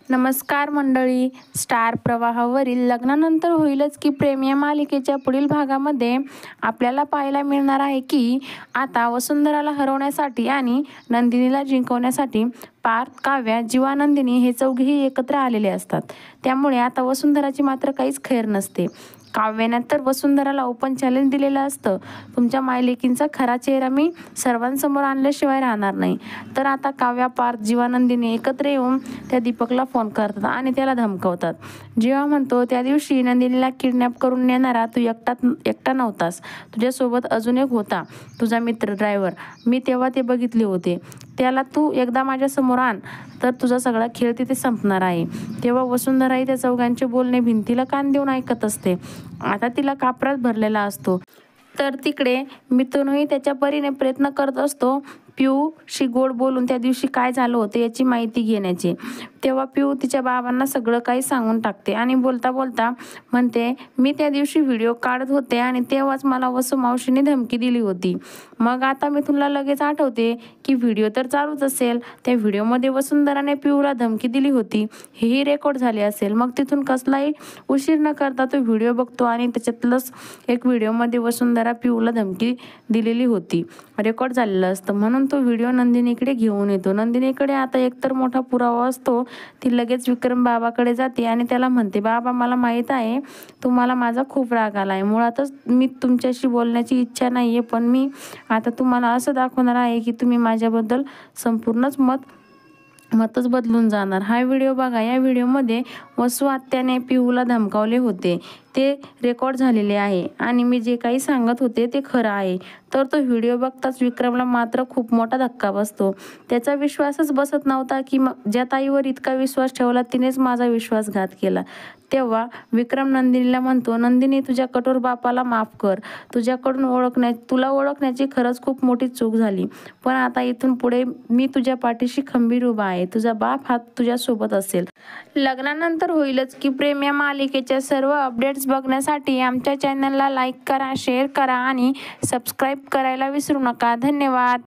नमस्कार मंडळी. स्टार प्रवाहावरील लग्नानंतर होईलच की प्रेम या मालिकेच्या पुढील भागामध्ये आपल्याला पाहायला मिळणार आहे की आता वसुंधराला हरवण्यासाठी आणि नंदिनीला जिंकवण्यासाठी पार्थ, काव्या, जीवा, नंदिनी हे चौघेही एकत्र आलेले असतात. त्यामुळे आता वसुंधराची मात्र काहीच खैर नसते. काव्याने तर वसुंधराला ओपन चॅलेंज दिलेलं असतं, तुमच्या मायलेकींचा खरा चेहरा मी सर्वांसमोर आणल्याशिवाय राहणार नाही. तर आता काव्या, पार्थ, जीवा, नंदिनी एकत्र येऊन त्या दीपकला फोन करतात आणि त्याला धमकावतात. जीवा म्हणतो, त्या दिवशी नंदिनीला किडनॅप करून नेणारा तू एकटा नव्हतास, तुझ्यासोबत अजून एक होता, तुझा मित्र ड्रायव्हर. मी तेव्हा ते बघितले होते. त्याला तू एकदा माझ्यासमोर आण, तर तुझा सगळा खेळ तिथे संपणार आहे. तेव्हा वसुंधराही त्या चौघांचे बोलणे भिंतीला कान देऊन ऐकत असते. आता तिला कापरात भरलेला असतो. तर तिकडे मिथुनही त्याच्या परीने प्रयत्न करत असतो पियूशी गोड बोलून त्या दिवशी काय झालं होतं याची माहिती घेण्याची. तेव्हा पिऊ तिच्या बाबांना सगळं काही सांगून टाकते आणि बोलता बोलता म्हणते, मी त्या दिवशी व्हिडिओ काढत होते आणि तेव्हाच मला वसू मावशीने धमकी दिली होती. मग आता मिथुनला लगेच आठवते की व्हिडिओ तर चालूच असेल, त्या व्हिडिओमध्ये वसुंधराने पिऊला धमकी दिली होती हेही रेकॉर्ड झाले असेल. मग तिथून कसलाही उशीर न करता तो व्हिडिओ बघतो आणि त्याच्यातलंच एक व्हिडिओमध्ये वसुंधरा पिऊला धमकी दिलेली होती रेकॉर्ड झालेलं असतं. म्हणून तो व्हिडिओ नंदिनीकडे घेऊन येतो. नंदिनीकडे आता एकतर मोठा पुरावा असतो. ती लगेच विक्रम बाबाकडे जाते आणि त्याला म्हणते, बाबा मला माहीत आहे तुम्हाला माझा खूप राग आला आहे, मुळातच मी तुमच्याशी बोलण्याची इच्छा नाही आहे, पण मी आता तुम्हाला असं दाखवणार आहे की तुम्ही माझ्याबद्दल संपूर्णच मतच बदलून जाणार. हा व्हिडिओ बघा. या व्हिडिओमध्ये वसू आत्याने पिऊला धमकावले होते ते रेकॉर्ड झालेले आहे आणि मी जे काही सांगत होते ते खरं आहे. तर तो व्हिडिओ बघताच विक्रमला मात्र खूप मोठा धक्का बसतो. त्याचा विश्वासच बसत नव्हता की ज्या ताईवर इतका विश्वास ठेवला तिनेच माझा विश्वासघात केला. तेव्हा विक्रम नंदिनीला म्हणतो, नंदिनी तुझ्या कठोर बापाला माफ कर. तुला ओळखण्याची खरंच खूप मोठी चूक झाली, पण आता इथून पुढे मी तुझ्या पाठीशी खंबीर उभा आहे. तुझा बाप हा तुझ्यासोबत असेल. लग्नानंतर होईलच की प्रेम या मालिकेच्या सर्व अपडेट्स बघण्यासाठी आमच्या चॅनलला लाईक करा, शेअर करा आणि सबस्क्राईब करायला विसरू नका. धन्यवाद.